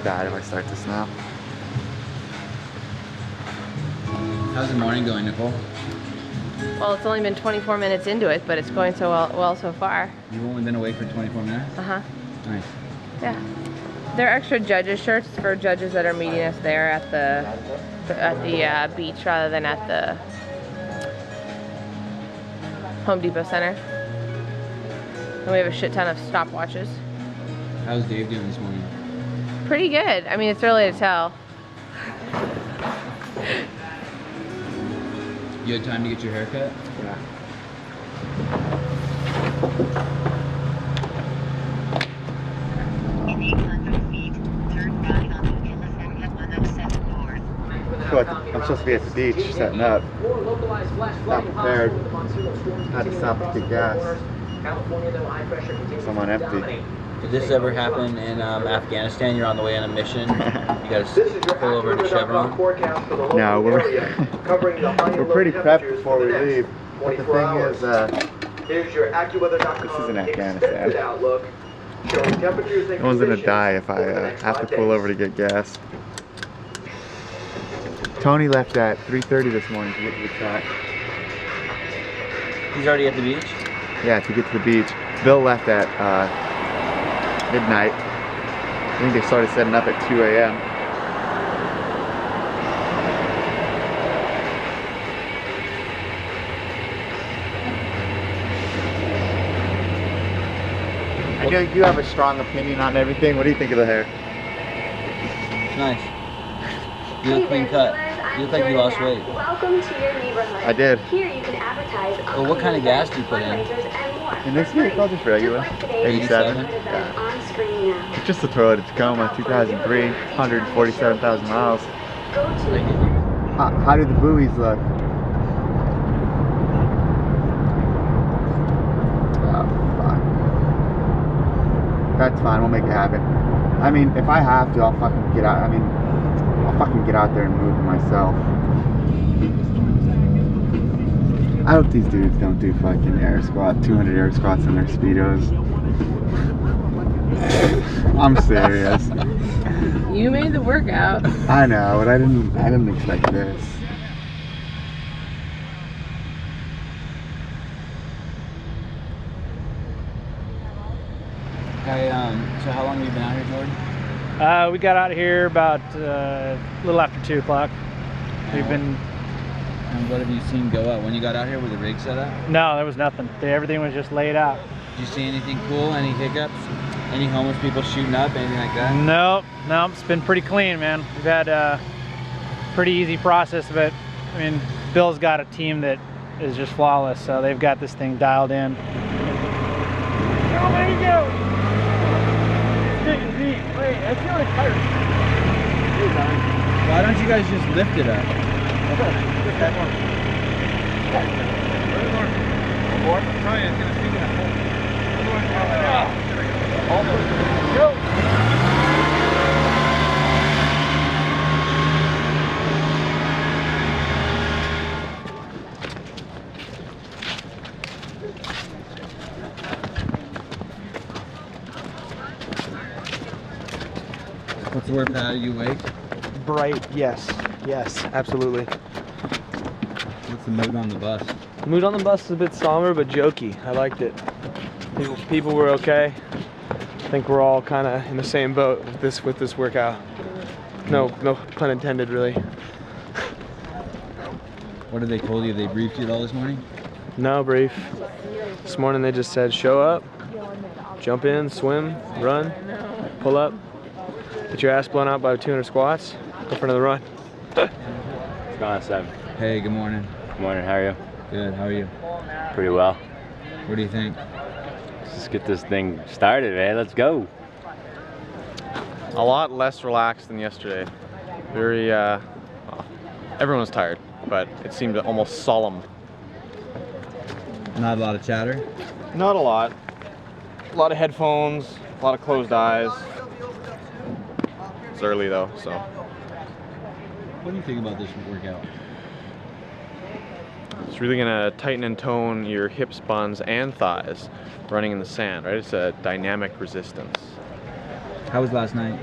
bad if I start this now. How's the morning going, Nicole? Well, it's only been 24 minutes into it, but it's going so well so far. You've only been awake for 24 minutes? Uh-huh. Nice. Yeah. There are extra judges shirts for judges that are meeting us there at the beach rather than at the Home Depot Center. And we have a shit ton of stopwatches. How's Dave doing this morning? Pretty good. I mean, it's early to tell. You had time to get your hair cut? Yeah. In 800 feet, turn right onto California 107 North. I'm supposed to be at the beach setting up. Not prepared. Had to stop to get gas. So I'm on empty. Did this ever happen in Afghanistan? You're on the way on a mission. You guys pull over to Chevron? No, we're pretty prepped before we leave. But the thing is, this isn't Afghanistan. No one's gonna die if I have to pull over to get gas. Tony left at 3:30 this morning to get to the track. He's already at the beach? Yeah, to get to the beach. Bill left at midnight. I think they started setting up at 2 a.m. I know you have a strong opinion on everything. What do you think of the hair? It's nice. You look clean cut. You look like you lost weight. Welcome to your neighborhood. I did. Here you can advertise. Well, what kind of gas do you put in? In this vehicle, just regular. 87. Yeah. On screen now. Just the Toyota Tacoma, 2003, 147,000 miles. Go to How do the buoys look? Oh, fuck. That's fine, we'll make it happen. I mean, if I have to, I'll fucking get out. I mean, I'll fucking get out there and move it myself. I hope these dudes don't do fucking air squat, 200 air squats in their Speedos. I'm serious. You made the workout. I know, but I didn't expect this. Hey, so how long have you been out here, Jordan? We got out of here about a little after 2 o'clock. We've been... And what have you seen go up? When you got out here, were the rigs set up? No, there was nothing. Everything was just laid out. Did you see anything cool? Any hiccups? Any homeless people shooting up? Anything like that? No, it's been pretty clean, man. We've had a pretty easy process of it. I mean, Bill's got a team that is just flawless, so they've got this thing dialed in. Oh, there you go! Wait, I feel like tired. Why don't you guys just lift it up? More? I'm trying, it's gonna sink in a hole. Go! What's the word, Pat? Are you awake? Bright, yes, absolutely. What's the mood on the bus? The mood on the bus is a bit somber but jokey. I liked it. People were okay. I think we're all kind of in the same boat with this workout. No pun intended, really. What have they told you? They briefed you at all this morning? No brief. This morning they just said show up, jump in, swim, run, pull up, get your ass blown out by 200 squats, go for another run. What's going on, Sev? Hey, good morning. Good morning, how are you? Good, how are you? Pretty well. What do you think? Let's get this thing started, man. Let's go. A lot less relaxed than yesterday. Very, well, everyone was tired, but it seemed almost solemn. Not a lot of chatter? Not a lot. A lot of headphones, a lot of closed eyes. It's early though, so. What do you think about this workout? It's really gonna tighten and tone your hips, buns, and thighs running in the sand, right? It's a dynamic resistance. How was last night?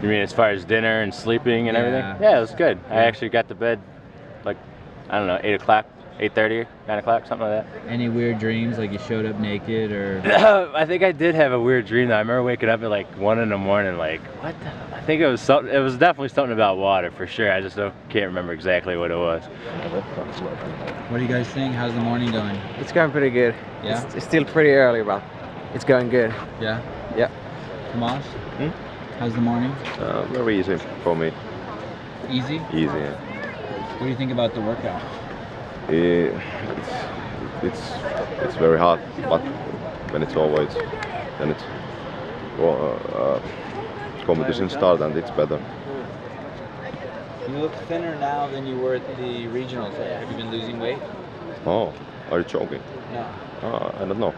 You mean as far as dinner and sleeping and everything? Yeah, it was good. I actually got to bed like, I don't know, 8 o'clock, 8:30, 9 o'clock, something like that. Any weird dreams, like you showed up naked or? I think I did have a weird dream though. I remember waking up at like 1 in the morning, like, what the? I think it was something, it was definitely something about water for sure. I just can't remember exactly what it was. What do you guys think? How's the morning going? It's going pretty good. Yeah? It's still pretty early, but it's going good. Yeah? Yeah. Tomas? How's the morning? Very easy for me. Easy? Easy, yeah. What do you think about the workout? It's very hard, but when it's over, then it's competition start and it's better. You look thinner now than you were at the regionals. Have you been losing weight? Oh, are you joking? No. I don't know.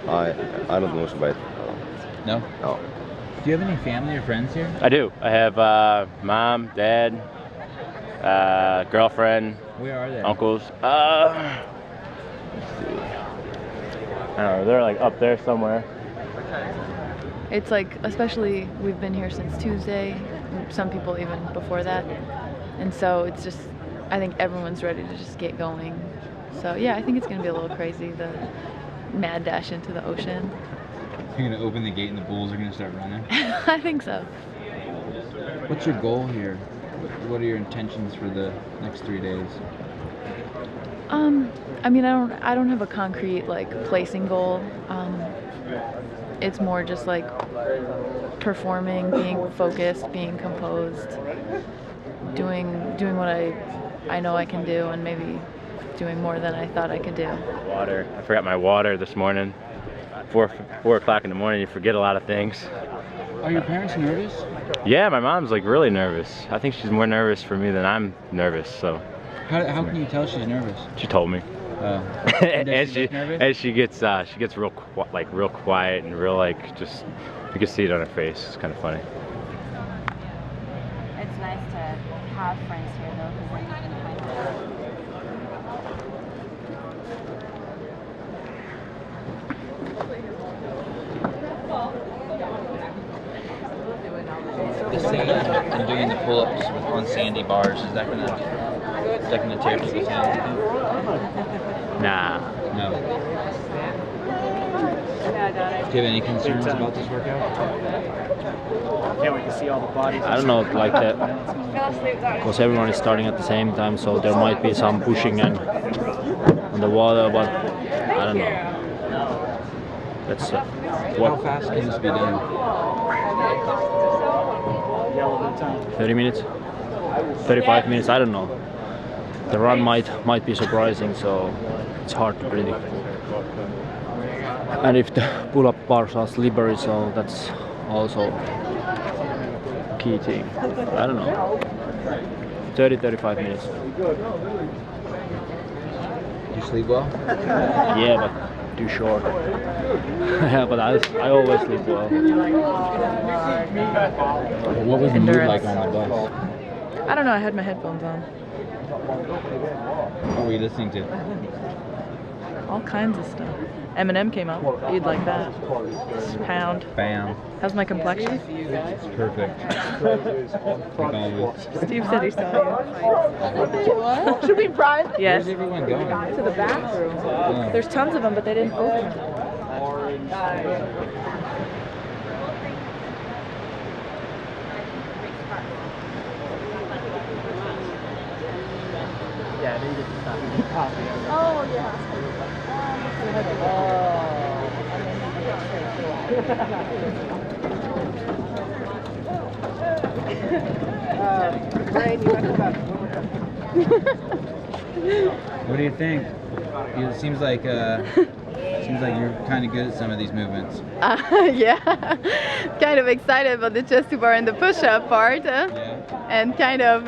I don't lose weight. No? No. Do you have any family or friends here? I do. I have mom, dad, girlfriend. Where are they? Uncles. Let's see. I don't know. They're like up there somewhere. It's like, especially we've been here since Tuesday. Some people even before that, and so it's just, I think everyone's ready to just get going. So yeah, I think it's gonna be a little crazy, the mad dash into the ocean. You're gonna open the gate and the bulls are gonna start running? I think so. What's your goal here? What are your intentions for the next 3 days? I mean, I don't have a concrete like placing goal. It's more just like performing, being focused, being composed, doing what I know I can do, and maybe doing more than I thought I could do. Water. I forgot my water this morning. 4 o'clock in the morning, you forget a lot of things. Are your parents nervous? Yeah, my mom's like really nervous. I think she's more nervous for me than I'm nervous. So. How can you tell she's nervous? She told me. And she gets real quiet and real like just, you can see it on her face. It's kind of funny. It's nice to have friends here though, because then you can kind The sand and doing the pull-ups on sandy bars, is that gonna tear people's hands? Nah. No. Do you have any concerns about this workout? Can't wait to see all the bodies. I don't know, like that, because everyone is starting at the same time, so there might be some pushing and on the water, but I don't know. That's How fast can this be done? 30 minutes, 35 minutes, I don't know. The run might be surprising, so it's hard to predict. And if the pull-up bars are slippery, so that's also key thing. I don't know. 30-35 minutes. You sleep well? Yeah, but too short. Yeah, but I always sleep well. What was the mood like on the bus? I don't know, I had my headphones on. What were you listening to? All kinds of stuff. Eminem came out. You'd like that. Pound. Bam. How's my complexion? It's perfect. Like always. Steve said he saw you. What? Should we run? Yes. Where's everyone going? To the bathroom. Oh. There's tons of them, but they didn't open them. Yeah, they get the coffee. Oh, yeah. What do you think? It seems like you're kind of good at some of these movements. Yeah, kind of excited about the chest to bar and the push-up part, and kind of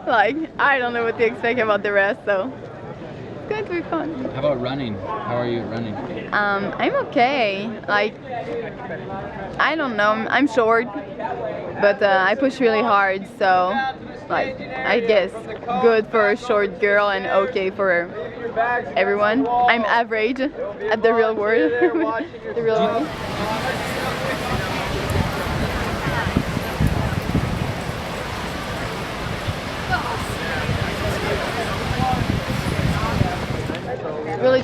like I don't know what to expect about the rest, so it's going to be fun. How about running? How are you at running? I'm okay. Like I don't know, I'm short, but I push really hard, so like I guess good for a short girl and okay for everyone. I'm average at the real world. The real world.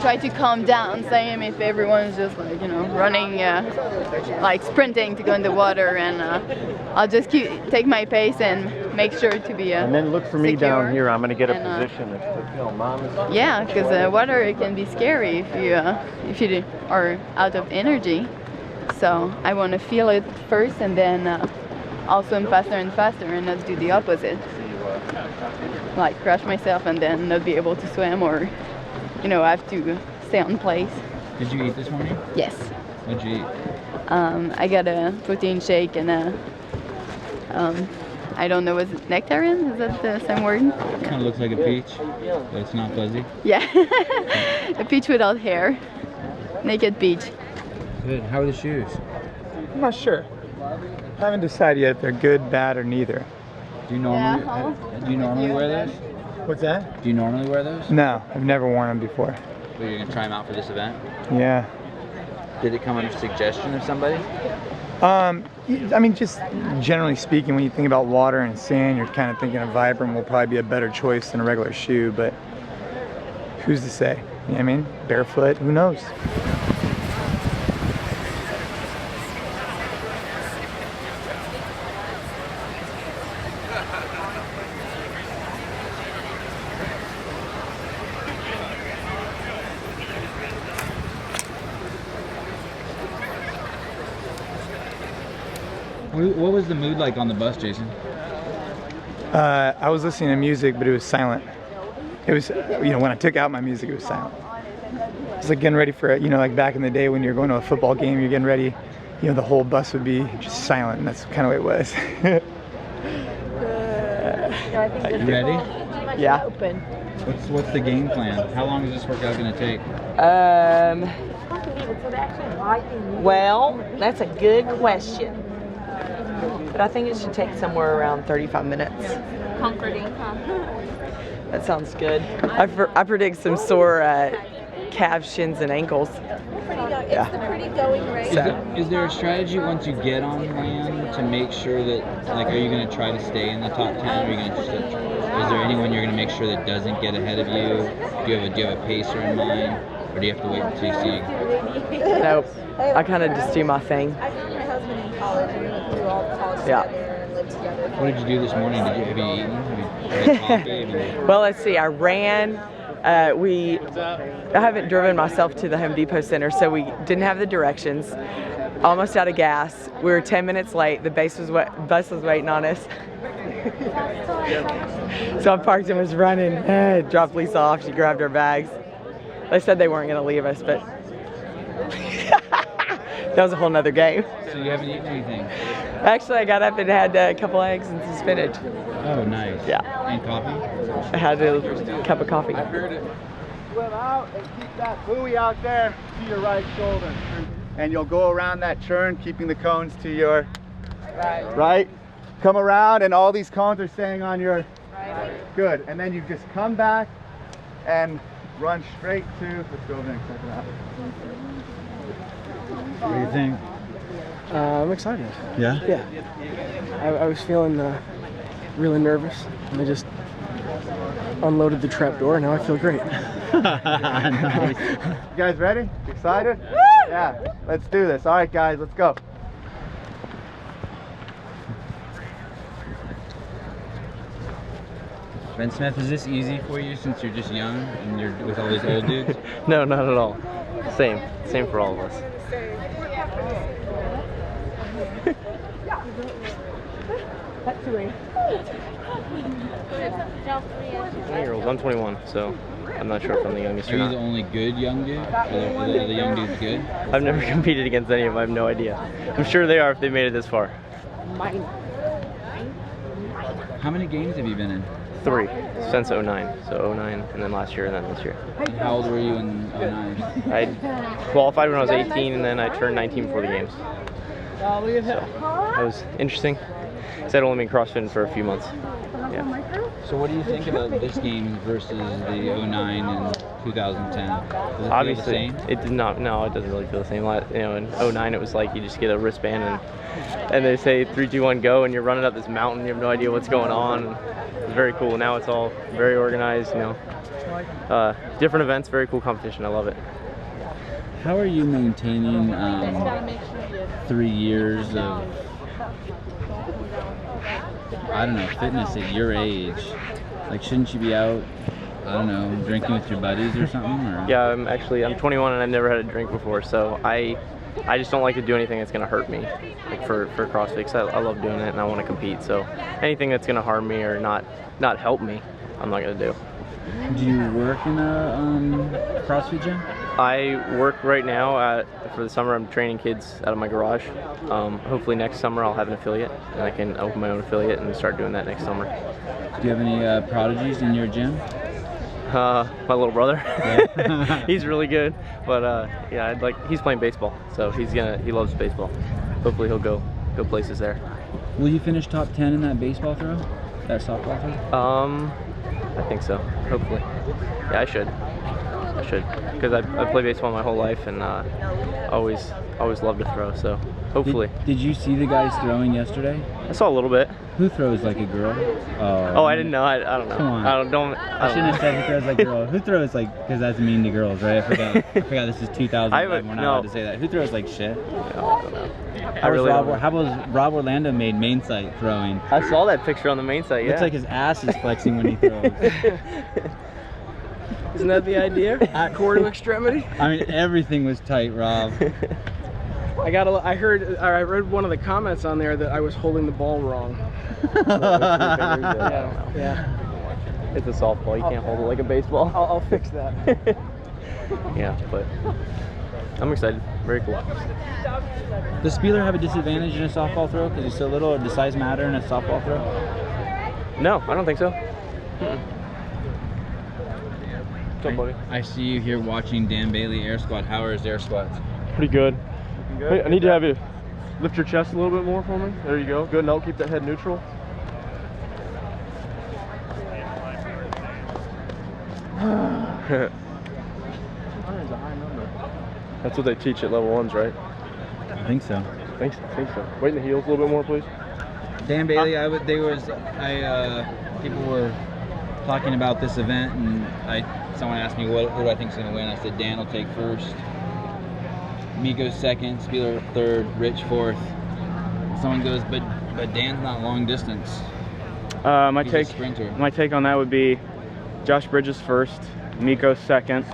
try to calm down, same if everyone's just like, you know, running, like sprinting to go in the water, and I'll just take my pace and make sure to be and then look for me secure. down here. I'm going to get a position to film. Mom is... Yeah, because water, it can be scary if you are out of energy. So I want to feel it first, and then I'll swim faster and faster, and not do the opposite. Like crash myself and then not be able to swim, or, you know, have to stay on place. Did you eat this morning? Yes. What'd you eat? I got a protein shake and a, I don't know, was it nectarine? Is that the same word? Kind of looks like a peach, but it's not fuzzy. Yeah, a peach without hair. Naked peach. Good. How are the shoes? I'm not sure. I haven't decided yet if they're good, bad, or neither. Do you normally wear those? What's that? Do you normally wear those? No, I've never worn them before. But you're gonna try them out for this event? Yeah. Did it come under suggestion of somebody? I mean, just generally speaking, when you think about water and sand, you're kind of thinking a Vibram will probably be a better choice than a regular shoe, but who's to say? You know what I mean? Barefoot, who knows? What was the mood like on the bus, Jason? I was listening to music, but it was silent. It was, you know, when I took out my music, it was silent. It's like getting ready for, you know, like back in the day when you're going to a football game, you're getting ready, you know, the whole bus would be just silent, and that's kind of what it was. You ready? Yeah. What's the game plan? How long is this workout going to take? Well, that's a good question. But I think it should take somewhere around 35 minutes. Comforting, huh? That sounds good. I predict some sore calves, shins, and ankles. It's the pretty going race. Is there a strategy once you get on land to make sure that, like, are you going to try to stay in the top 10? Or are you going to is there anyone you're going to make sure that doesn't get ahead of you? Do you have a pacer in mind? Or do you have to wait until you see? Nope. I kind of just do my thing. I met my husband in college, and we went through all the college together and lived together. What did you do this morning? Have you eaten? Have you had coffee? Well, let's see. I ran. I haven't driven myself to the Home Depot Center, so we didn't have the directions. Almost out of gas. We were 10 minutes late. The bus was waiting on us. So I parked and was running. Dropped Lisa off. She grabbed her bags. They said they weren't going to leave us, but that was a whole nother game. So you haven't eaten anything? Actually, I got up and had a couple eggs and some spinach. Oh, nice. Yeah. And coffee? I had a cup of coffee. Swim out and keep that buoy out there to your right shoulder. And you'll go around that churn, keeping the cones to your right. Come around, and all these cones are staying on your right. Good. And then you just come back and run straight to, let's go next, check it out. What do you think? I'm excited. Yeah? Yeah. I was feeling really nervous, and I just unloaded the trap door, and now I feel great. Nice. You guys ready? Excited? Yeah, let's do this. All right, guys, let's go. Ben Smith, is this easy for you since you're just young and you're with all these old dudes? No, not at all. Same for all of us. That's 20-year-olds. I'm 21, so I'm not sure if I'm the youngest Are or you not. the only good young dude? Are the young dudes good? I've never competed against any of them. I have no idea. I'm sure they are if they made it this far. How many games have you been in? 3 since 09. So 09 and then last year and then this year. And how old were you in 09? I qualified when I was 18 and then I turned 19 before the games. So that was interesting. said only been CrossFitting for a few months. Yeah. So what do you think about this game versus the 09 and 2010? Does it Obviously, feel the same? it did not. No, it doesn't really feel the same. You know, in 09 it was like you just get a wristband and they say 3, 2, 1, go, and you're running up this mountain. You have no idea what's going on. And it's very cool. Now it's all very organized. You know, different events, very cool competition. I love it. How are you maintaining 3 years of, I don't know, fitness at your age? Like, shouldn't you be out, I don't know, drinking with your buddies or something? Or? Yeah, I'm 21 and I've never had a drink before, so I just don't like to do anything that's going to hurt me, like for CrossFit, 'cause I love doing it and I want to compete. So anything that's going to harm me or not help me, I'm not going to do. Do you work in a CrossFit gym? I work right now for the summer. I'm training kids out of my garage. Hopefully next summer I'll have an affiliate and I can open my own affiliate and start doing that next summer. Do you have any prodigies in your gym? My little brother. Yeah. He's really good, but yeah, he's playing baseball, so he loves baseball. Hopefully he'll go places there. Will you finish top 10 in that baseball throw? That softball throw? I think so. Hopefully. Yeah, I should, because I played baseball my whole life and always loved to throw. So hopefully. Did you see the guys throwing yesterday? I saw a little bit. Who throws like a girl? Oh, I didn't know. I don't know. Come on. I shouldn't have said who throws like a girl. Who throws like, because that's mean to girls, right? I forgot this is 2011. We're not allowed to say that. Who throws like shit? I don't know. How was Rob Orlando made main site throwing? I saw that picture on the main site, yeah. Looks like his ass is flexing when he throws. Isn't that the idea? Core to extremity? I mean, everything was tight, Rob. I read one of the comments on there that I was holding the ball wrong. Yeah. It's a softball. You can't hold it like a baseball. I'll fix that. Yeah, but I'm excited. Very cool. Does Spieler have a disadvantage in a softball throw because he's so little, or does size matter in a softball throw? No, I don't think so. I see you here watching Dan Bailey air squat. How are his air squats? Pretty good. Hey, I need to have you lift your chest a little bit more for me. There you go. Good. Now keep that head neutral. That's what they teach at level 1s, right? I think so. I think so. Weight in the heels a little bit more, please. Dan Bailey, people were talking about this event, and someone asked me who do I think is going to win. I said Dan will take first, MIKKO second, Spieler third, Rich fourth. Someone goes, but Dan's not long distance. My He's a sprinter. take on that would be Josh Bridges first, MIKKO second,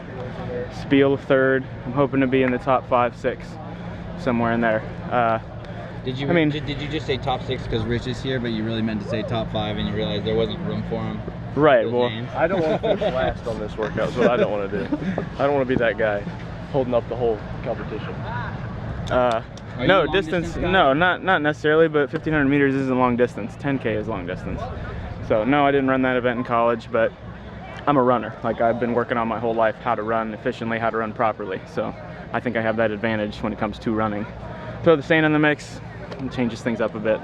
Spiel third. I'm hoping to be in the top 5, 6, somewhere in there. Did you just say top 6 because Rich is here, but you really meant to say top 5 and you realized there wasn't room for him? Right. Well, I don't want to finish last on this workout. That's what I don't want to do. I don't want to be that guy holding up the whole competition. No distance. No, not necessarily. But 1,500 meters isn't long distance. 10K is long distance. So no, I didn't run that event in college, but I'm a runner. Like, I've been working on my whole life how to run efficiently, how to run properly. So I think I have that advantage when it comes to running. Throw the sand in the mix, it changes things up a bit,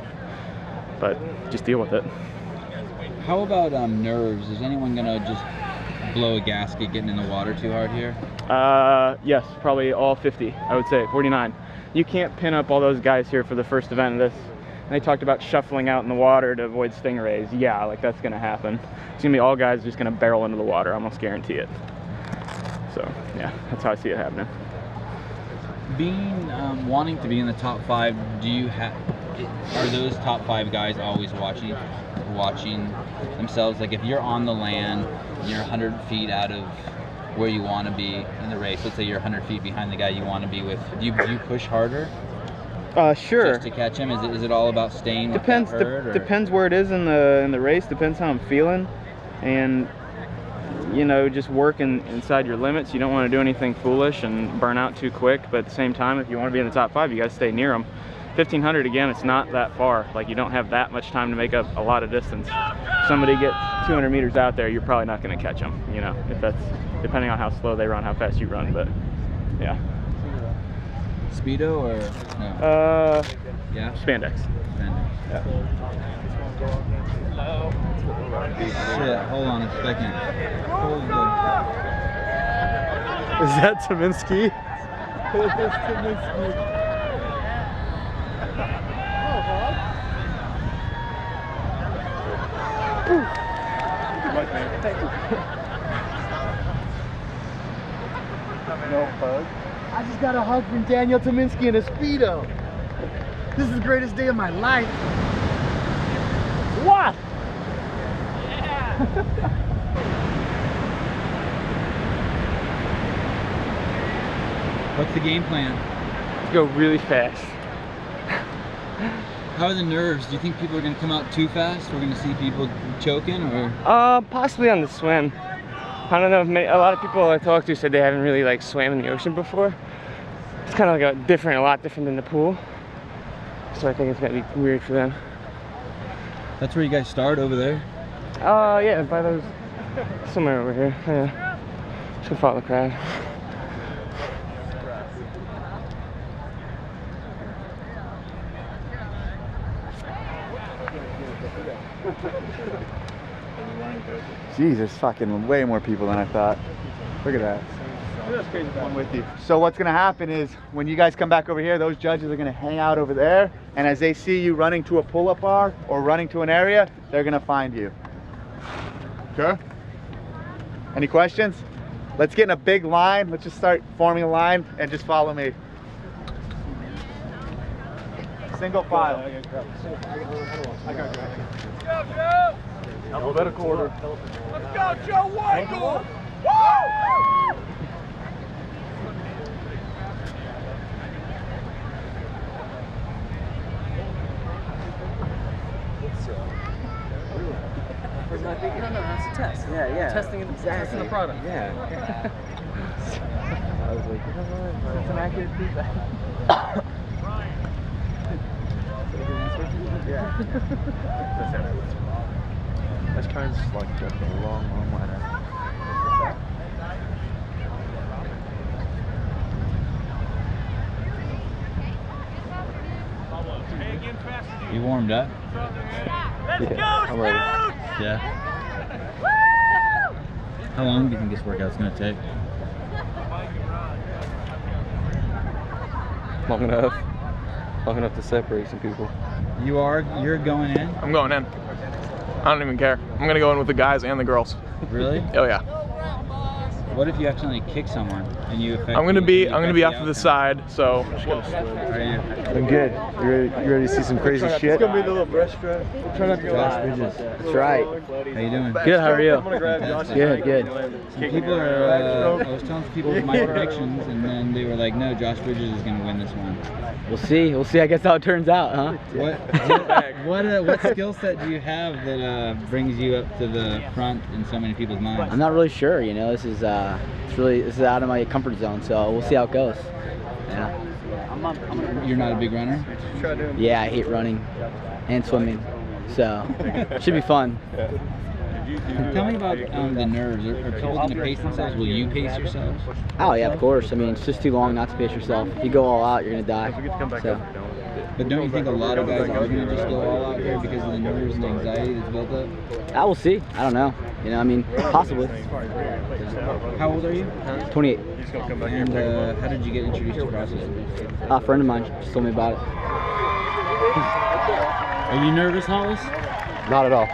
but just deal with it. How about nerves? Is anyone gonna just blow a gasket getting in the water too hard here? Yes, probably all 50, I would say, 49. You can't pin up all those guys here for the first event of this. And they talked about shuffling out in the water to avoid stingrays. Yeah, like that's gonna happen. It's gonna be all guys just gonna barrel into the water, I almost guarantee it. So yeah, that's how I see it happening. Being, wanting to be in the top 5, are those top 5 guys always watching themselves? Like if you're on the land, you're 100 feet out of where you want to be in the race, let's say you're 100 feet behind the guy you want to be with, do you push harder? Sure. Just to catch him? Is it all about staying with that herd, depends where it is in the race, depends how I'm feeling, and you know, just work inside your limits. You don't want to do anything foolish and burn out too quick, but at the same time, if you want to be in the top 5, you got to stay near them. 1,500, again, it's not that far. Like, you don't have that much time to make up a lot of distance. If somebody gets 200 meters out there, you're probably not going to catch them, you know, if that's depending on how slow they run, how fast you run, but yeah. Speedo or no? Yeah. Spandex. Yeah. Shit, hold on a second. Is that TYMINSKI? That's TYMINSKI. Thank you. No hug. I just got a hug from Daniel TYMINSKI in a Speedo. This is the greatest day of my life. What? What's the game plan? Go really fast. How are the nerves? Do you think people are going to come out too fast? We're going to see people choking, or? Possibly on the swim. I don't know. A lot of people I talked to said they haven't really like swam in the ocean before. It's kind of like a lot different than the pool. So I think it's going to be weird for them. That's where you guys start, over there? Yeah, by those, somewhere over here. Yeah. Should follow the crowd. Jesus, fucking way more people than I thought. Look at that. I'm with you. So what's gonna happen is when you guys come back over here, those judges are gonna hang out over there, and as they see you running to a pull-up bar or running to an area, they're gonna find you. Okay? Any questions? Let's get in a big line. Let's just start forming a line and just follow me. Single file. I got you. Go, Joe! Alphabetical order. Let's go, Joe Weigel! Woo! No, that's a test. Yeah. Testing the product. Yeah. I was like, you know what? That's an accurate feedback. This car's like just a long line. You warmed up? Yeah, I'm ready. Yeah. How long do you think this workout's gonna take? Long enough. Long enough to separate some people. You're going in? I'm going in. I don't even care. I'm gonna go in with the guys and the girls. Really? Oh yeah. What if you accidentally kick someone and you affect? I'm gonna be off to the side, so. Are you? I'm good. You ready to see some crazy shit? It's gonna be the little breaststroke. Try not to go Josh Bridges. That's right. How you doing? Good, how are you? Fantastic. Good. Some people are, I was telling some people my predictions, and then they were like, no, Josh Bridges is going to win this one. We'll see. I guess how it turns out, huh? What skill set do you have that brings you up to the front in so many people's minds? I'm not really sure, you know, this is out of my comfort zone, so we'll see how it goes. Yeah. You're not a big runner? Yeah, I hate running and swimming, so should be fun. Tell me about the nerves. Are people going to pace themselves? Will you pace yourselves? Oh yeah, of course. I mean, it's just too long not to pace yourself. If you go all out, you're gonna die. So. But don't you think a lot of guys are going to just go all out here because of the nerves and anxiety that's built up? I will see. I don't know. You know, I mean, possibly. How old are you? 28. And how did you get introduced to CrossFit? A friend of mine just told me about it. Are you nervous, Hollis? Not at all.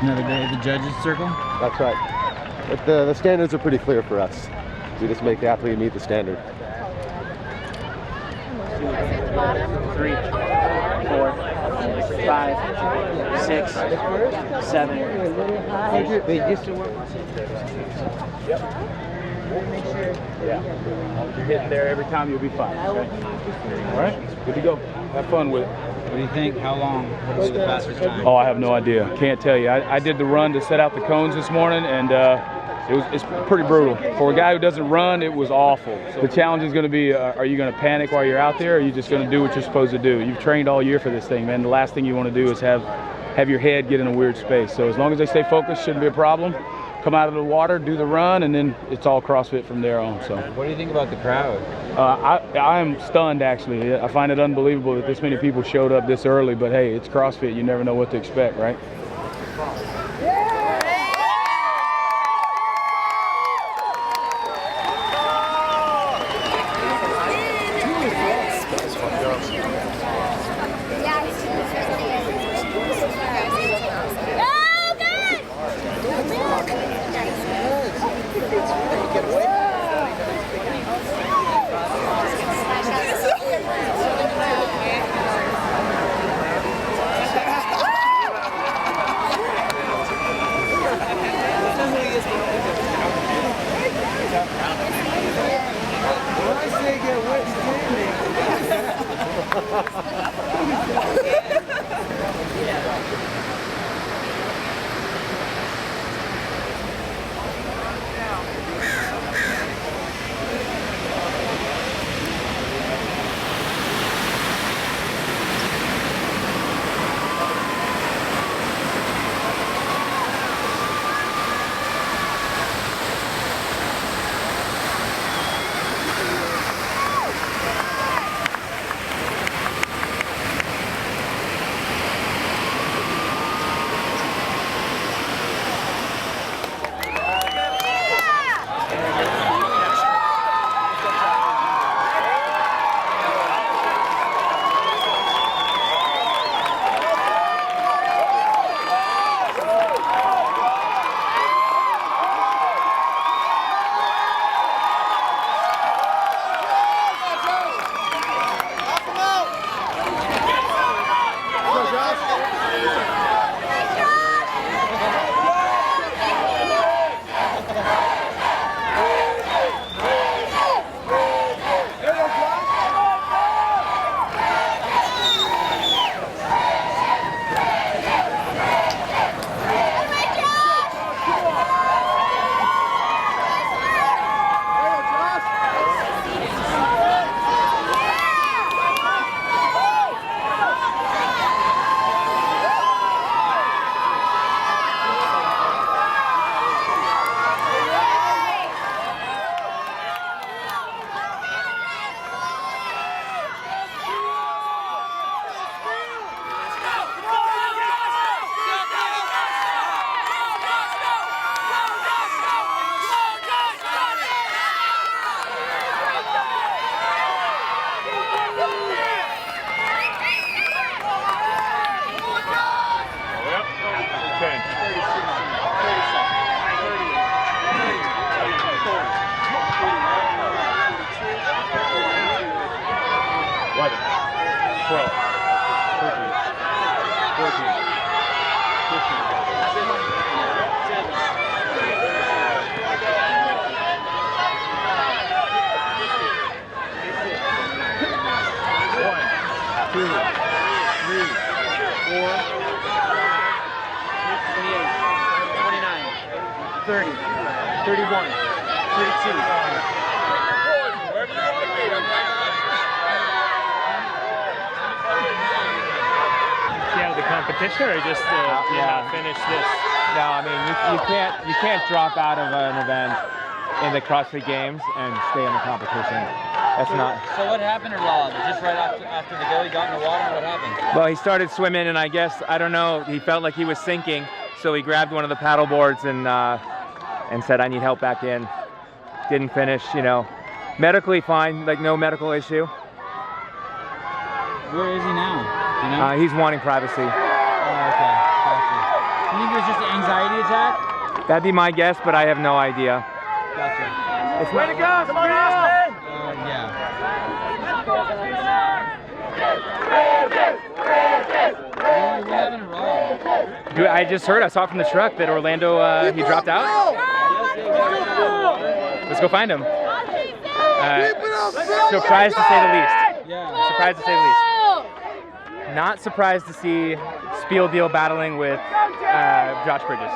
Another day at the judges' circle? That's right. But the standards are pretty clear for us. We just make the athlete meet the standard. 3, 4, 5, 6, 7, 8. You're hitting there every time, you'll be fine. Okay? All right? Good to go. Have fun with it. What do you think? How long? What was the fastest time? Oh, I have no idea. Can't tell you. I did the run to set out the cones this morning, and it's pretty brutal. For a guy who doesn't run, it was awful. The challenge is going to be, are you going to panic while you're out there, or are you just going to do what you're supposed to do? You've trained all year for this thing, man. The last thing you want to do is have your head get in a weird space. So as long as they stay focused, shouldn't be a problem. come out of the water, do the run, and then it's all CrossFit from there on. So. What do you think about the crowd? I am stunned, actually. I find it unbelievable that this many people showed up this early, but hey, it's CrossFit. You never know what to expect, right? Competition, or just not finish this? No, I mean you can't drop out of an event in the CrossFit Games and stay in the competition. That's not. So what happened to Rob? Just right after the go, he got in the water. What happened? Well, he started swimming, and I guess I don't know. He felt like he was sinking, so he grabbed one of the paddle boards and said, "I need help back in." Didn't finish. You know, medically fine, like no medical issue. Where is he now? You know? He's wanting privacy. Oh, okay. Gotcha. You think it was just an anxiety attack? That'd be my guess, but I have no idea. Gotcha. It's way to go! Come on, Austin! Yeah. I just heard, I saw from the truck that Orlando, he dropped out. Let's go find him. Surprised to say the least. Yeah. Surprised to say the least. Not surprised to see Spiel Deal battling with Josh Bridges.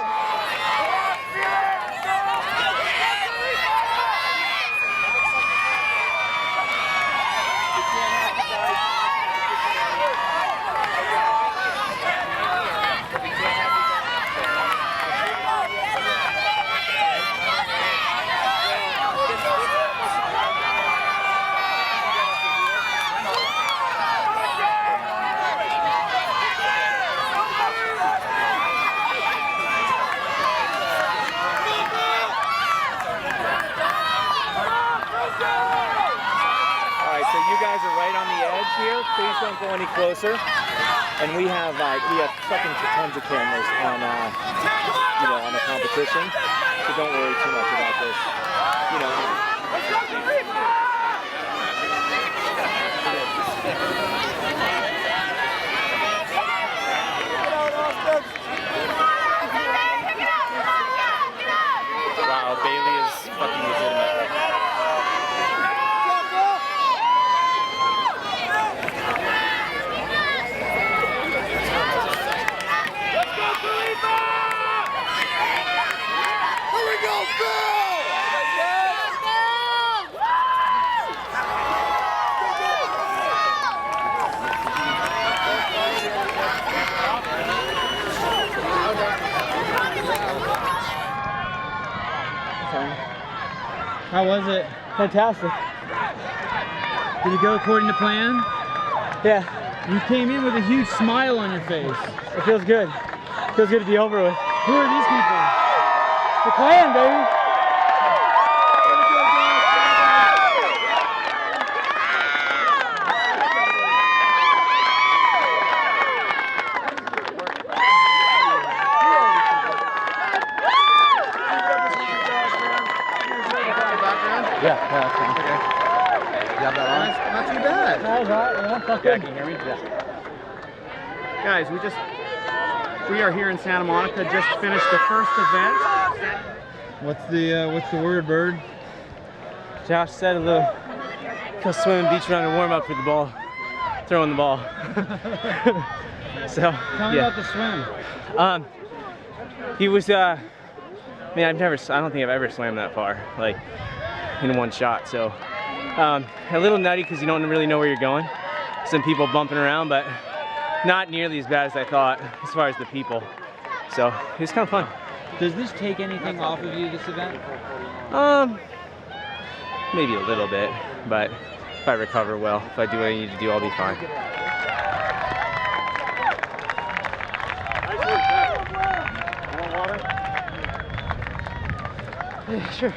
here. Please don't go any closer. And we have fucking tons of cameras on on the competition. So don't worry too much about this. Wow, Bailey is fucking legitimate. How was it? Fantastic. Did it go according to plan? Yeah. You came in with a huge smile on your face. It feels good. It feels good to be over with. Who are these people? The clan, baby. Yeah, that's fine. Okay. You have that on? Not too bad. That was right, yeah, that's good. Can you hear me? Yeah. Guys, we are here in Santa Monica, just finished the first event. What's the word, Bird? Josh said a little, go swimming beach run and warm up for the ball, throwing the ball. So, Tell me about the swim. He was, I mean, I don't think I've ever swam that far, like in one shot. So, a little nutty because you don't really know where you're going. Some people bumping around, but not nearly as bad as I thought as far as the people. So, it was kind of fun. Does this take anything off of you, this event? Maybe a little bit, but if I recover well, if I do what I need to do, I'll be fine. Yeah, sure.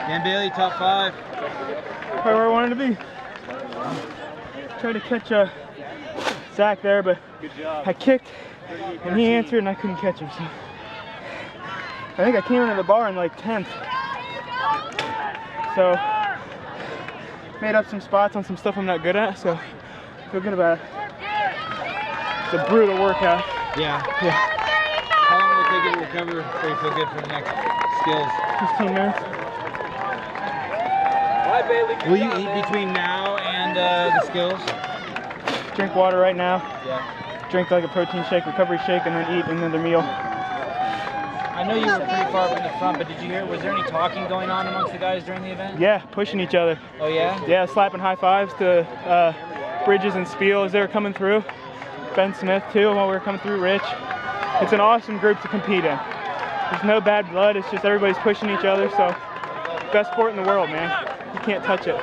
Dan Bailey, top 5. Right where I wanted to be. Tried to catch Zach there, but I kicked and he answered and I couldn't catch him. So I think I came into the bar in like 10th. So made up some spots on some stuff I'm not good at, so feel good about it. It's a brutal workout. Yeah. Yeah. How long will it take you to recover so you feel good for the next skills? 15 minutes. Will you eat between now and the skills? Drink water right now. Yeah. Drink like a protein shake, recovery shake, and then eat another meal. I know you were pretty far from the front, but did you hear, was there any talking going on amongst the guys during the event? Yeah, pushing each other. Oh yeah? Yeah, slapping high fives to Bridges and Spiel as they were coming through. Ben Smith too while we were coming through, Rich. It's an awesome group to compete in. There's no bad blood, it's just everybody's pushing each other, so best sport in the world, man. You can't touch it.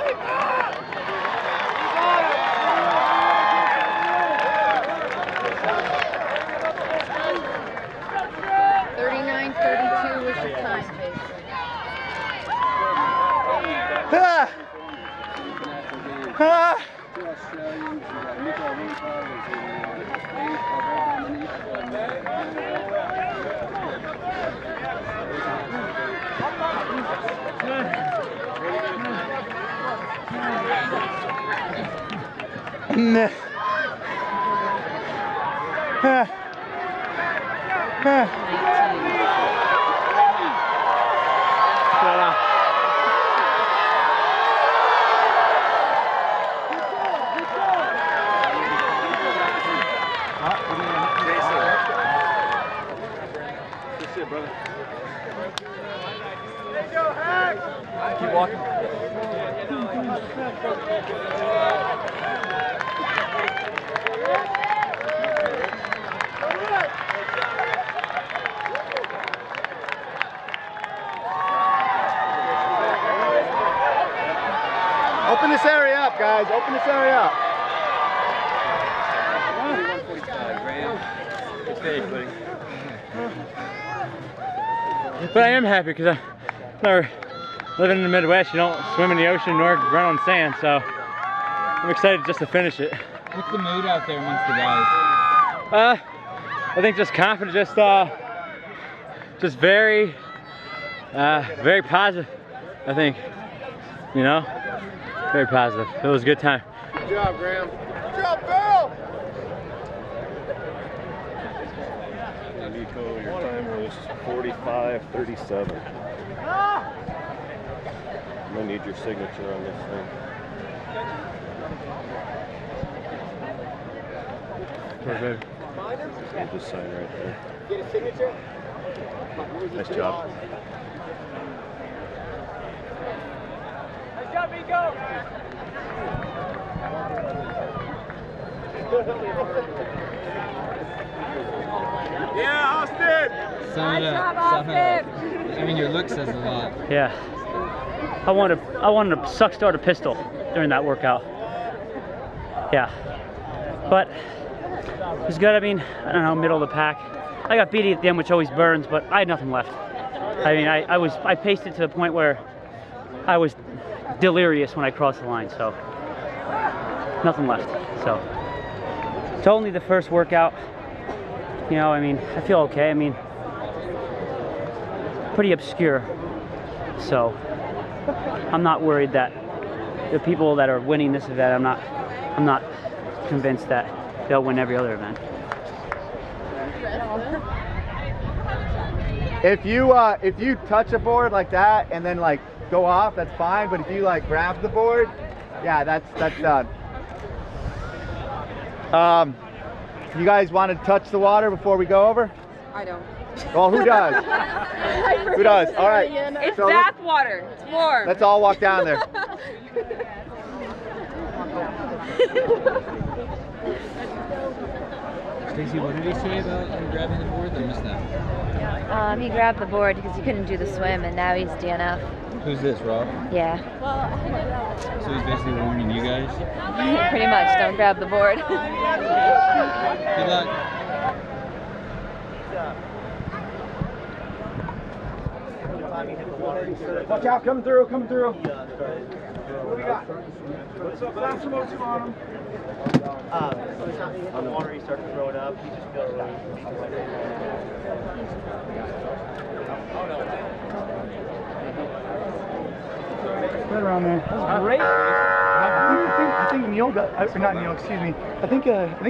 Keep walking. Open this area up, guys. Open this area up. But I am happy because living in the Midwest, you don't swim in the ocean nor run on sand, so I'm excited just to finish it. What's the mood out there amongst the guys? I think just confident, just very positive, I think, you know, very positive. It was a good time. Good job, Graham. Good job, Bill! NICOLE, your time was 45:37. I'm gonna need your signature on this thing. Perfect. You just sign right there. Get a signature? Nice job. Nice job, Nico! Yeah, Austin! Sum it up. Sum it up. I mean, your look says a lot. Yeah. I wanted to suck start a pistol during that workout. Yeah. But it was good. I mean, I don't know, middle of the pack. I got beat at the end, which always burns, but I had nothing left. I mean, I paced it to the point where I was delirious when I crossed the line, so nothing left. So it's only the first workout. You know, I mean, I feel okay. I mean, pretty obscure. So I'm not worried that the people that are winning this event, I'm not convinced that they'll win every other event. If you touch a board like that and then like go off, that's fine. But if you like grab the board, yeah, that's done. You guys want to touch the water before we go over? I don't. Well, who does? Who does? All right. It's So bath water. It's warm. let's all walk down there. Stacey, what did he say about him grabbing the board? I missed that. He grabbed the board because he couldn't do the swim, and now he's DNF. Who's this, Rob? Yeah. So he's basically warning you guys? Pretty much, don't grab the board. Good luck. Watch out, come through, come through. What do we got? What's up, last promotion on him? Every time he hits the water, he starts throwing up. He just feels really weak. Right around there. That was great. I think Neil got, not Neil, excuse me. I think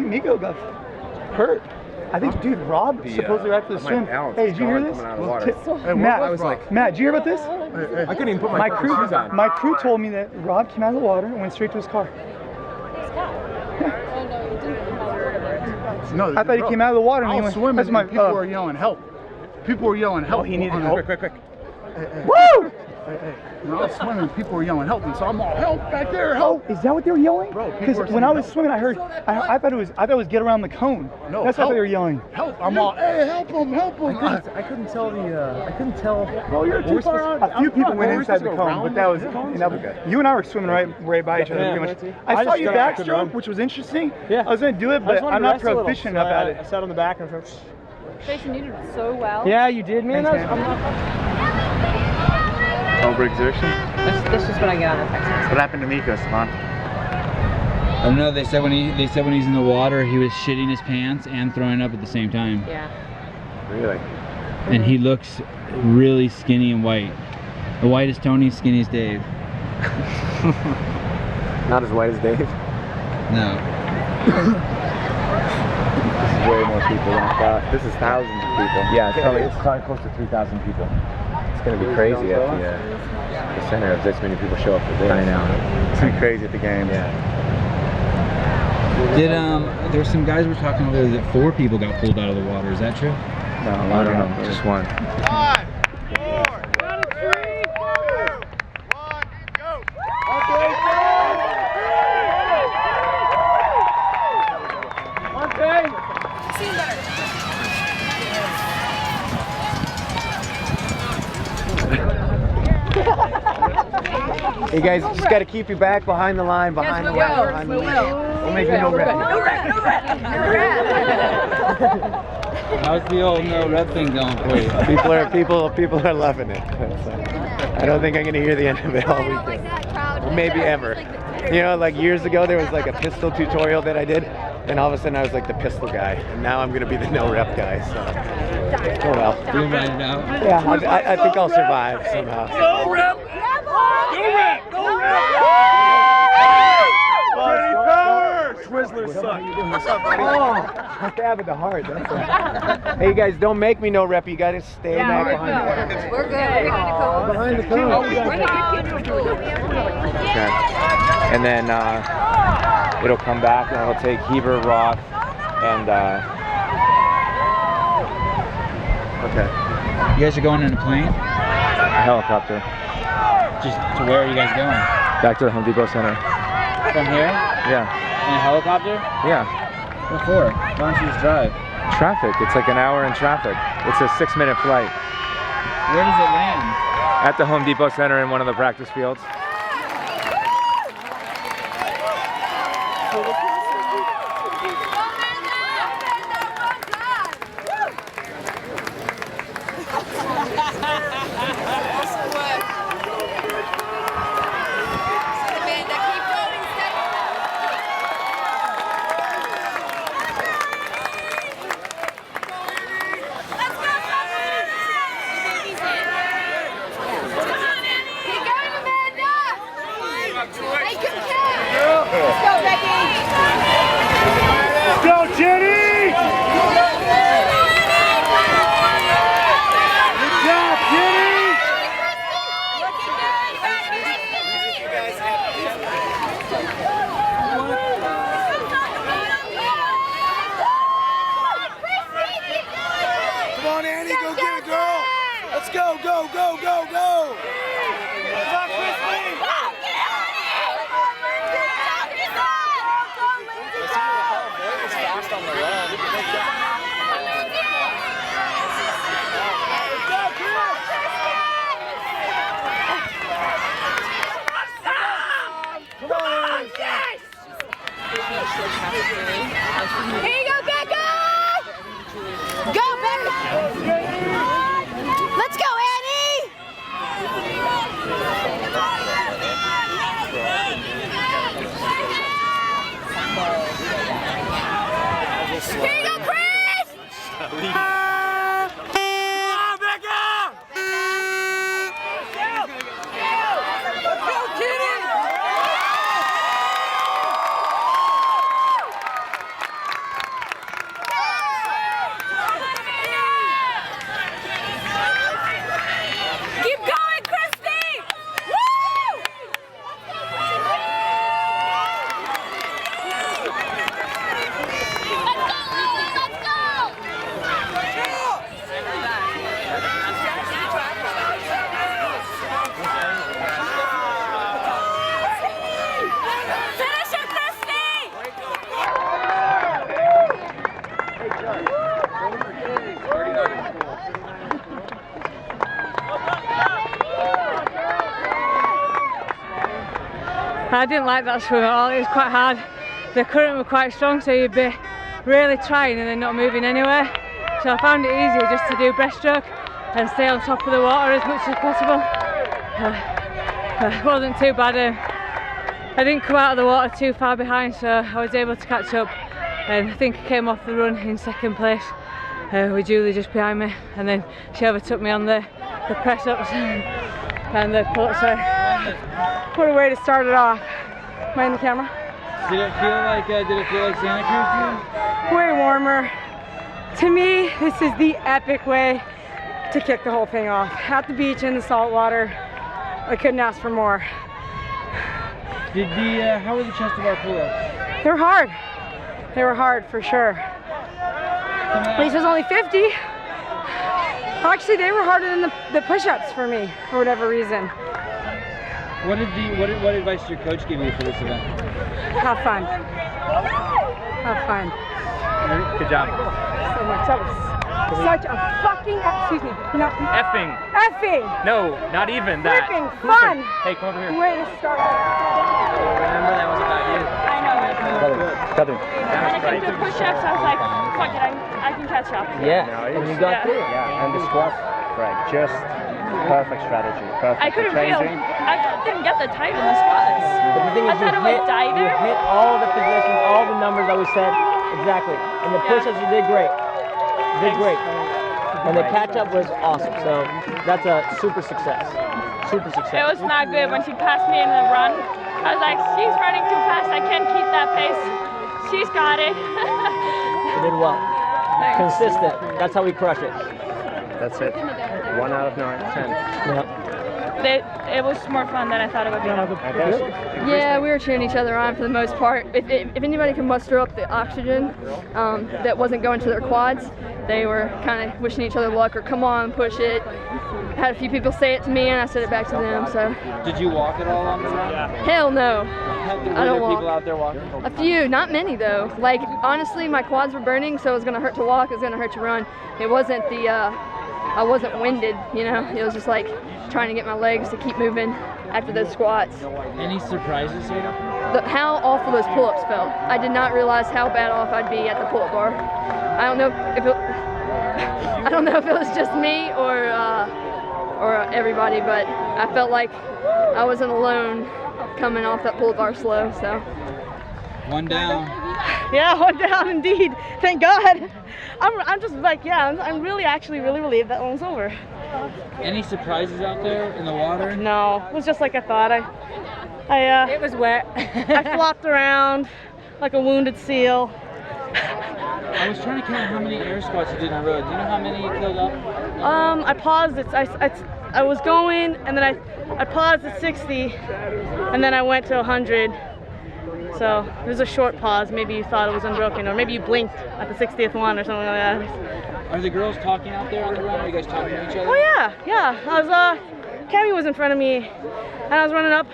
Nico got hurt. I think, dude, Rob supposedly right after the swim. Hey, did you hear this? Matt, did you hear about this? I couldn't even put my shoes on. My crew told me that Rob came out of the water and went straight to his car. No, I thought he came out of the water and he went swimming. And people were yelling help. People were yelling help. Oh, he needed help. Quick. Woo! Hey. When I was swimming, people were yelling help, and so I'm all help back there, help. Oh, is that what they were yelling? Bro, because when I was swimming, I heard. I thought it was get around the cone. No, that's what they were yelling. Help! I'm all, hey, help him! I couldn't tell the. I couldn't tell. Well, you're too far out. A few people went inside the cone, but that was. You and I were swimming right by each other pretty much. I saw you backstroke, which was interesting. Yeah. I was gonna do it, but I'm not proficient enough at it. I sat on the back and I was Jason, you did so well. yeah, you did, man. Thanks, Overexertion? This is what I get on the text. What happened to Mikko, Sevan? I don't know. They said when he's in the water, he was shitting his pants and throwing up at the same time. Yeah. Really? And he looks really skinny and white. The whitest Tony, skinniest Dave. Not as white as Dave. No. This is way more people than I thought. This is thousands of people. Yeah, it's probably close to 3,000 people. It's going to be crazy at the center if this many people show up for this. I know. It's going to be crazy at the games. Yeah. Did there were some guys were talking earlier that 4 people got pulled out of the water. Is that true? No, I don't know. Just one. 5, 4, 3, 2, 1, go! Okay. Hey guys, just got to keep your back behind the line, behind the line. We will. We'll make you no red. No red. How's the old no rep thing going for you? People are loving it. I don't think I'm gonna hear the end of it all weekend, or maybe ever. You know, like years ago there was like a pistol tutorial that I did, and all of a sudden I was like the pistol guy, and now I'm gonna be the no rep guy. So, oh well. You'll ride it out. Yeah, I think I'll survive somehow. No rep! No rep! No rep! Twizzlers suck. What's up, buddy? Oh, I'm stabbing the heart. That's right. Hey, you guys, don't make me no rep. You gotta stay back behind the cone. We're good. Behind the cone. Okay. And then it'll come back and it'll take Heber, Roth, and okay. You guys are going in a plane? A helicopter. Just to where are you guys going? Back to the Home Depot Center. From here? Yeah. In a helicopter? Yeah. What for? Why don't you just drive? Traffic. It's like an hour in traffic. It's a 6-minute flight. Where does it land? At the Home Depot Center in one of the practice fields. Here you go, Becca! Go, Becca! Let's go, Annie! Here you go, Chris! Come on, Becca! Go, Kitty! Keep going, Christy! Woo! Let's go! Finish it, I didn't like that swim at all. It was quite hard. The current was quite strong, so you'd be really trying and then not moving anywhere. So I found it easier just to do breaststroke and stay on top of the water as much as possible. It wasn't too bad. I didn't come out of the water too far behind, so I was able to catch up. And I think I came off the run in second place with Julie just behind me, and then she overtook me on the press-ups and the pull-ups. So what a way to start it off. Am I in the camera? Did it feel like Santa Cruz to you? Way warmer. To me, this is the epic way to kick the whole thing off. At the beach in the salt water, I couldn't ask for more. How were the chest to bar pull-ups? They were hard. They were hard for sure. This was only 50. Actually, they were harder than the push-ups for me, for whatever reason. What advice did your coach give you for this event? Have fun. Have fun. Good job. So much. That was such a fucking, excuse me, no. Effing. Effing. No, not even that. Freaking fun. Hey, come over here. Way to start. Remember that was about you. I know. Brother. When it came to push-ups, I was like, fuck it, I can catch up. Yeah, and you got through it. Yeah, and the squat, Greg, just perfect strategy. Perfect I couldn't feel. changing. I didn't get the tight in the squats. But the thing is, I thought it went tighter. you hit all the positions, all the numbers that we said. Exactly. And the push-ups, you did great. Did great. And the catch-up was awesome. So that's a super success. Super success. It was not good when she passed me in the run. I was like, she's running too fast. I can't keep that pace. She's got it. You did well. Consistent. That's how we crush it. That's it. 1 out of 9, 10. Yep. It was more fun than I thought it would be. Yeah, we were cheering each other on for the most part. If anybody can muster up the oxygen that wasn't going to their quads, they were kind of wishing each other luck or come on, push it. Had a few people say it to me and I said it back to them. So. Did you walk at all on the run? Hell no. I don't walk. People out there walking? A few, not many though. Like honestly, my quads were burning, so it was gonna hurt to walk. It was gonna hurt to run. It wasn't the. I wasn't winded, you know. It was just like trying to get my legs to keep moving after those squats. Any surprises here? How awful those pull-ups felt. I did not realize how bad off I'd be at the pull-up bar. I don't know if it was just me or everybody, but I felt like I wasn't alone coming off that pull-up bar slow. So. One down. Yeah, one down indeed. Thank God. I'm just like, yeah, I'm really relieved that one's over. Any surprises out there in the water? No, it was just like I thought. It was wet. I flopped around like a wounded seal. I was trying to count how many air squats you did in a row. Do you know how many you killed up? I paused it. I was going, and then I paused at 60, and then I went to 100. So there's a short pause. Maybe you thought it was unbroken, or maybe you blinked at the 60th one or something like that. Are the girls talking out there on the run? Are you guys talking to each other? Oh yeah. I was Cammy was in front of me, and I was running up,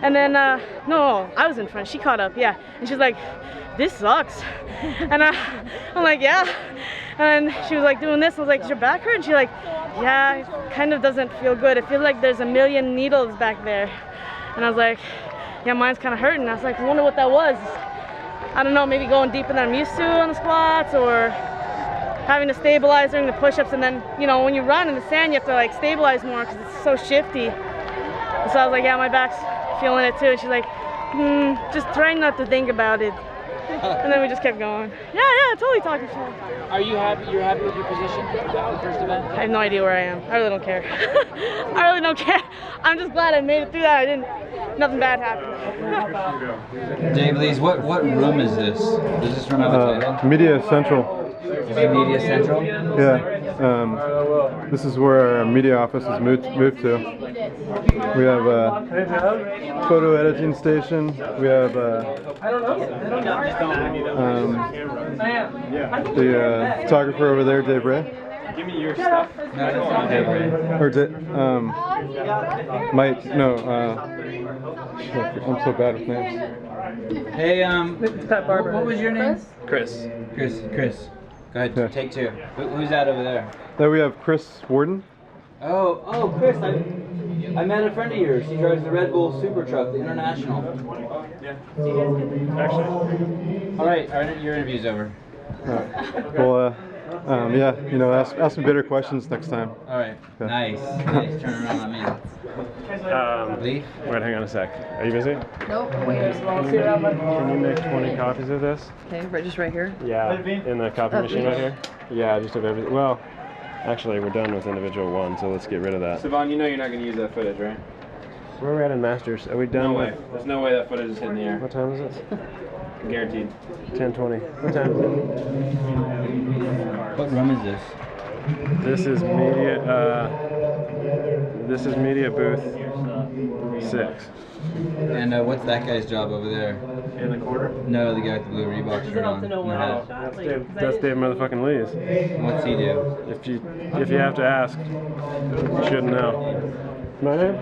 and then no, I was in front. She caught up, yeah, and she's like, "This sucks," and I'm like, "Yeah," and she was like doing this. I was like, "Does your back hurt?" And she's like, "Yeah, it kind of doesn't feel good. It feels like there's a million needles back there," and I was like, "Yeah, mine's kind of hurting." I was like, I wonder what that was. I don't know, maybe going deeper than I'm used to on the squats, or having to stabilize during the push-ups, and then, you know, when you run in the sand, you have to like stabilize more because it's so shifty. So I was like, yeah, my back's feeling it too. And she's like, just trying not to think about it. And then we just kept going. Yeah, totally talking to her. Are you happy? You're happy with your position for the first event? I have no idea where I am. I really don't care. I really don't care. I'm just glad I made it through that. Nothing bad happened. Dave Leys, what room is this? Does this room have a title? Media Central. Is it Media Central? Yeah. This is where our media office is moved to. We have a photo editing station. We have the photographer over there, Dave Ray. Give me your stuff. No, that's not Dave Ray. Or Mike, no, I'm so bad with names. Hey, what was your name? Chris. Chris. Go ahead, take two. Who's that over there? There we have Chris Warden. Oh, Chris, I met a friend of yours. He drives the Red Bull Super Truck, the International. Yeah. Actually. All right, your interview's over. Well, yeah, you know, ask me better questions next time. All right. Okay. Nice. Turn around on me. Lee? Wait, hang on a sec. Are you busy? Nope. Wait. Can you make 20 copies of this? Okay, just right here. Yeah, in the copy machine right here. Yeah, just of everything. Well, actually, we're done with individual one, so let's get rid of that. Sevan, you know you're not going to use that footage, right? Where are we at in Masters? Are we done? No way. There's no way that footage is hitting the air. What time is it? Guaranteed. 10:20. What time is it? What room is this? This is media booth 6. And what's that guy's job over there? In the corner? No, the guy with the blue Reebok shirt on. That's Dave motherfucking Leys. What's he do? If you have to ask, you should know. My name?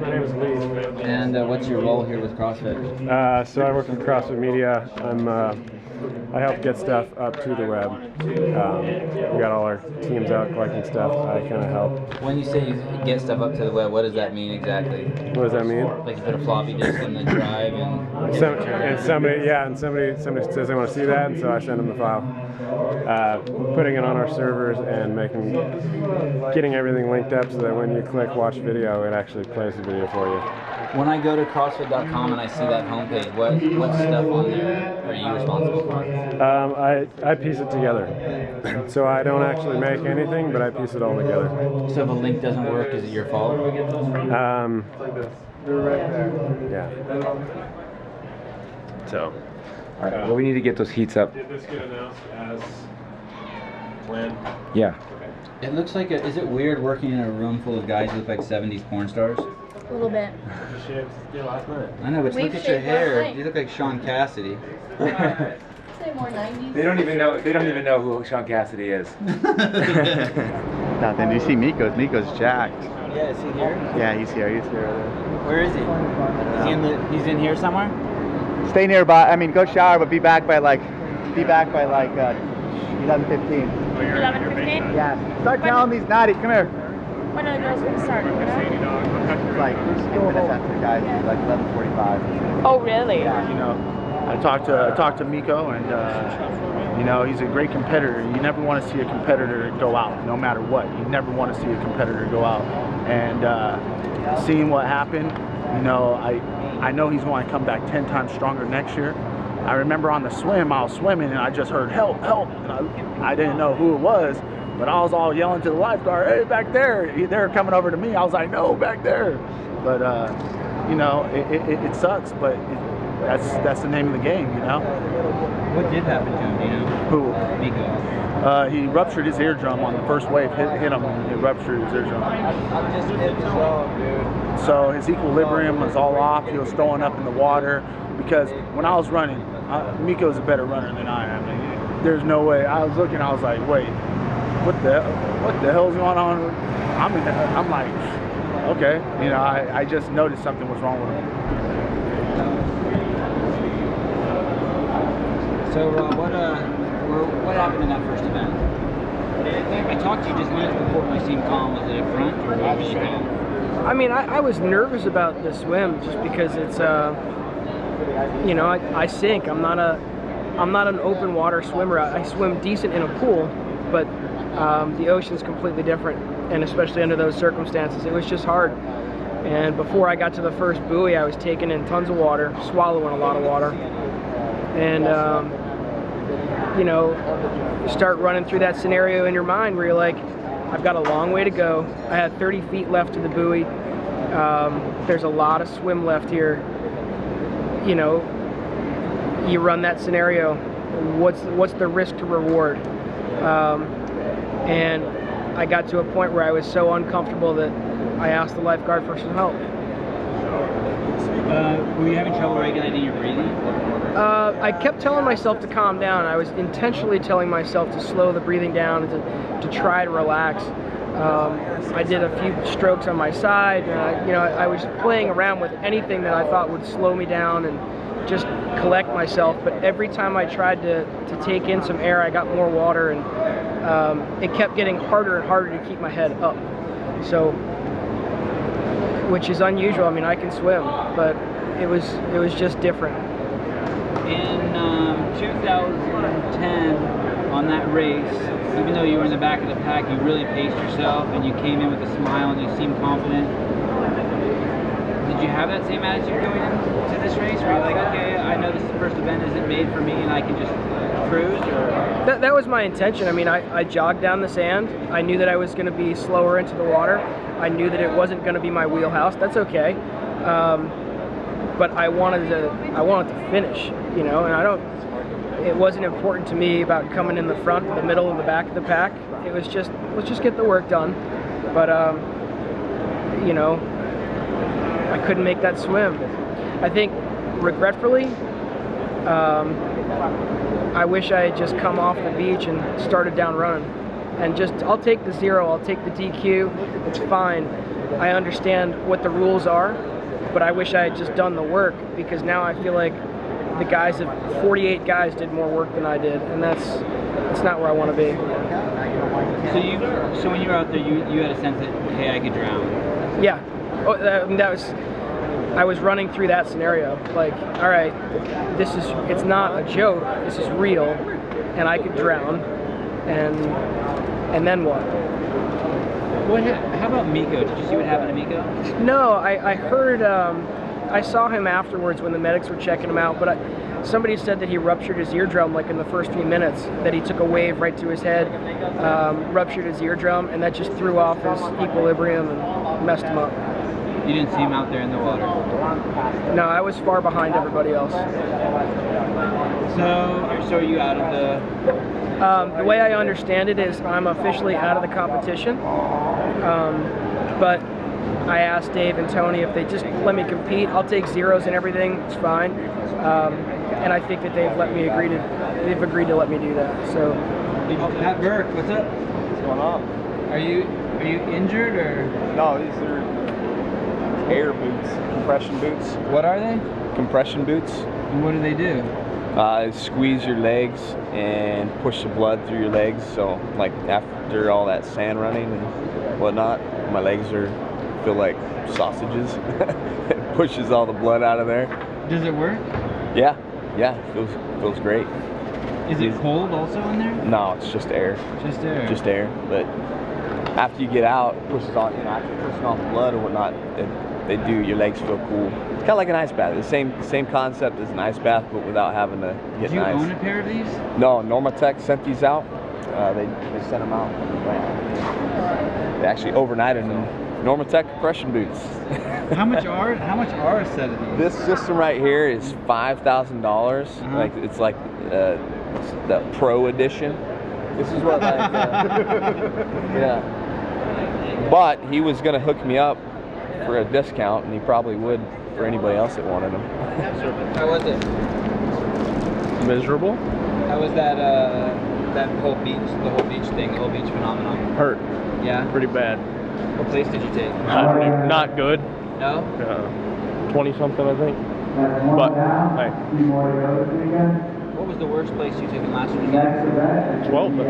My name is Leys. And what's your role here with CrossFit? So I work with CrossFit Media. I'm I help get stuff up to the web. We got all our teams out collecting stuff. I kind of help. When you say you get stuff up to the web, what does that mean exactly? What does that mean? Like you put a floppy disk in the drive and somebody says they want to see that, and so I send them the file. Putting it on our servers and getting everything linked up so that when you click watch video, it actually plays the video for you. When I go to CrossFit.com and I see that homepage, what stuff on there are you responsible for? I piece it together. So I don't actually make anything, but I piece it all together. So if a link doesn't work, is it your fault? Yeah. So, all right, well, we need to get those heats up. Did this get announced as planned? Yeah. It looks like, is it weird working in a room full of guys who look like 70s porn stars? A little bit. Last night. I know, but look at your hair. You look like Sean Cassidy. Say more 90s. They don't even know who Sean Cassidy is. Nothing. Do you see Mikko's? Mikko's jacked. Yeah, is he here? Yeah, he's here. He's here. Where is he? He's in here somewhere? Stay nearby. I mean, go shower, but be back by like 11:15. 11:15? Yeah. Start telling these naughty. Come here. When are the girls going to start? It's like 8 minutes after the guys. It's like 11:45. Oh, really? Yeah. You know, I talked to MIKKO, and you know, he's a great competitor. You never want to see a competitor go out, no matter what. You never want to see a competitor go out. And seeing what happened, you know, I know he's going to come back 10 times stronger next year. I remember on the swim, I was swimming and I just heard help, help. And I didn't know who it was, but I was all yelling to the lifeguard, hey, back there. They're coming over to me. I was like, no, back there. But, you know, it sucks, but that's the name of the game, you know? What did happen to him, do you know? Who? MIKKO. He ruptured his eardrum on the first wave, hit him, and he ruptured his eardrum. So his equilibrium was all off. He was throwing up in the water because when I was running, MIKKO's a better runner than I am. There's no way. I was looking, I was like, wait, what the hell's going on? I'm like, okay, you know, I just noticed something was wrong with him. So what happened in that first event? I talked to you just minutes before you seemed calm. Was it a front or were you really calm? I mean, I was nervous about the swim just because it's, you know, I sink. I'm not an open water swimmer. I swim decent in a pool, but the ocean's completely different, and especially under those circumstances, it was just hard. And before I got to the first buoy, I was taking in tons of water, swallowing a lot of water, and you know, you start running through that scenario in your mind where you're like, I've got a long way to go. I had 30 feet left to the buoy. There's a lot of swim left here. You know, you run that scenario. What's the risk to reward? And I got to a point where I was so uncomfortable that I asked the lifeguard for some help. Were you having trouble regulating your breathing? I kept telling myself to calm down. I was intentionally telling myself to slow the breathing down and to try to relax. I did a few strokes on my side. You know, I was playing around with anything that I thought would slow me down and just collect myself. But every time I tried to take in some air, I got more water, and it kept getting harder and harder to keep my head up. So, which is unusual. I mean, I can swim, but it was just different. In 2010, on that race, even though you were in the back of the pack, you really paced yourself and you came in with a smile and you seemed confident. Did you have that same attitude going into this race? Were you like, okay, I know this first event isn't made for me and I can just cruise? Or? That was my intention. I mean, I jogged down the sand. I knew that I was going to be slower into the water. I knew that it wasn't going to be my wheelhouse. That's okay. But I wanted to finish, you know, and it wasn't important to me about coming in the front, the middle, and the back of the pack. It was just, let's just get the work done. But, you know, I couldn't make that swim. I think, regretfully, I wish I had just come off the beach and started down running. And just, I'll take the 0, I'll take the DQ, it's fine. I understand what the rules are, but I wish I had just done the work, because now I feel like the guys, 48 guys did more work than I did, and that's not where I want to be. So when you were out there, you had a sense that, hey, I could drown. Yeah. Oh, I was running through that scenario. Like, all right, it's not a joke. This is real, and I could drown. And then what? How about MIKKO? Did you see what happened to MIKKO? No, I heard. I saw him afterwards when the medics were checking him out, but somebody said that he ruptured his eardrum like in the first few minutes, that he took a wave right to his head, ruptured his eardrum, and that just threw off his equilibrium and messed him up. You didn't see him out there in the water? No, I was far behind everybody else. So are you out of the... The way I understand it is I'm officially out of the competition, but I asked Dave and Tony if they just let me compete. I'll take zeros and everything, it's fine. And I think that they've agreed to let me do that. So, Pat Burke, what's up? What's going on? Are you injured or? No, these are air boots, compression boots. What are they? Compression boots. And what do they do? Squeeze your legs and push the blood through your legs. So, like after all that sand running and whatnot, my legs feel like sausages. It pushes all the blood out of there. Does it work? Yeah, it feels great. Is it cold also in there? No, it's just air. Just air. Just air. But after you get out, it pushes on, after pushing off the blood or whatnot, your legs feel cool. Kind of like an ice bath. The same concept as an ice bath, but without having to get Do you nice. own a pair of these? No, Normatec sent these out. They sent them out. They actually overnighted them. Normatec compression boots. How much are a set of these? This system right here is $5,000. Like it's like the Pro Edition. This is what like yeah. But he was gonna hook me up for a discount, and he probably would for anybody else that wanted them. How was it? Miserable. How was that whole beach thing, the whole beach phenomenon? Hurt. Yeah? Pretty bad. What place did you take? Not good. No? 20 something, I think. But hey. What was the worst place you took in last weekend? 12, I think.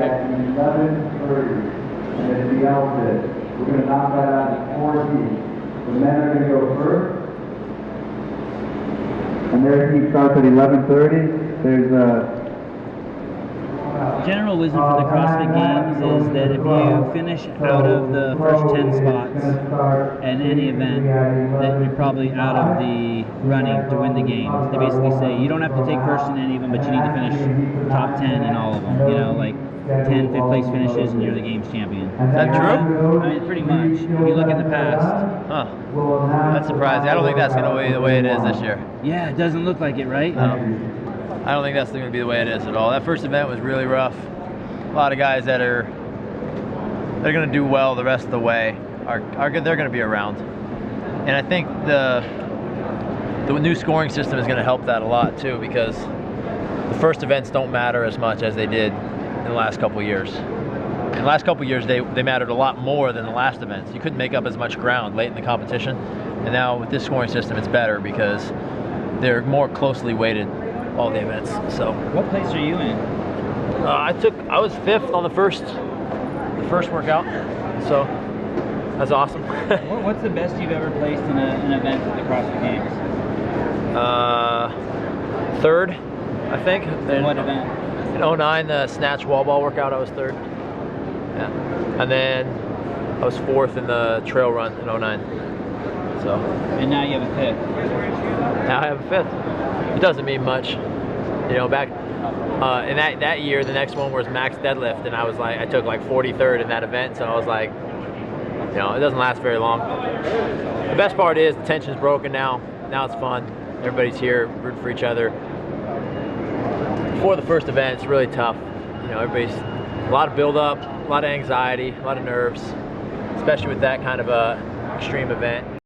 We're going to knock that out in 4 heats. The men are going to go first. And their heat starts at 11:30. There's general wisdom for the CrossFit Games is that if you finish out of the first 10 spots in any event, that you're probably out of the running to win the games. They basically say you don't have to take first in any of them, but you need to finish top 10 in all of them. You know, like 10 fifth place finishes and you're the games champion. Is that true? I mean, pretty much. If you look in the past. Huh. That's surprising. I don't think that's going to be the way it is this year. Yeah, it doesn't look like it, right? I don't think that's going to be the way it is at all. That first event was really rough. A lot of guys they're going to do well the rest of the way they're going to be around. And I think the new scoring system is going to help that a lot too, because the first events don't matter as much as they did in the last couple of years. In the last couple of years, they mattered a lot more than the last events. You couldn't make up as much ground late in the competition. And now with this scoring system, it's better because they're more closely weighted, all the events. So. What place are you in? I was 5th on the first workout. So that's awesome. What's the best you've ever placed in an event at the CrossFit Games? 3rd, I think. In what event? In 09, the snatch wall ball workout, I was 3rd. Yeah. And then I was 4th in the trail run in 09. So. And now you have a 5th. Now I have a 5th. It doesn't mean much. You know, back in that year, the next one was max deadlift, and I took like 43rd in that event, so I was like, you know, it doesn't last very long. The best part is the tension's broken now. Now it's fun. Everybody's here, rooting for each other. Before the first event, it's really tough. You know, everybody's a lot of build-up, a lot of anxiety, a lot of nerves, especially with that kind of a extreme event.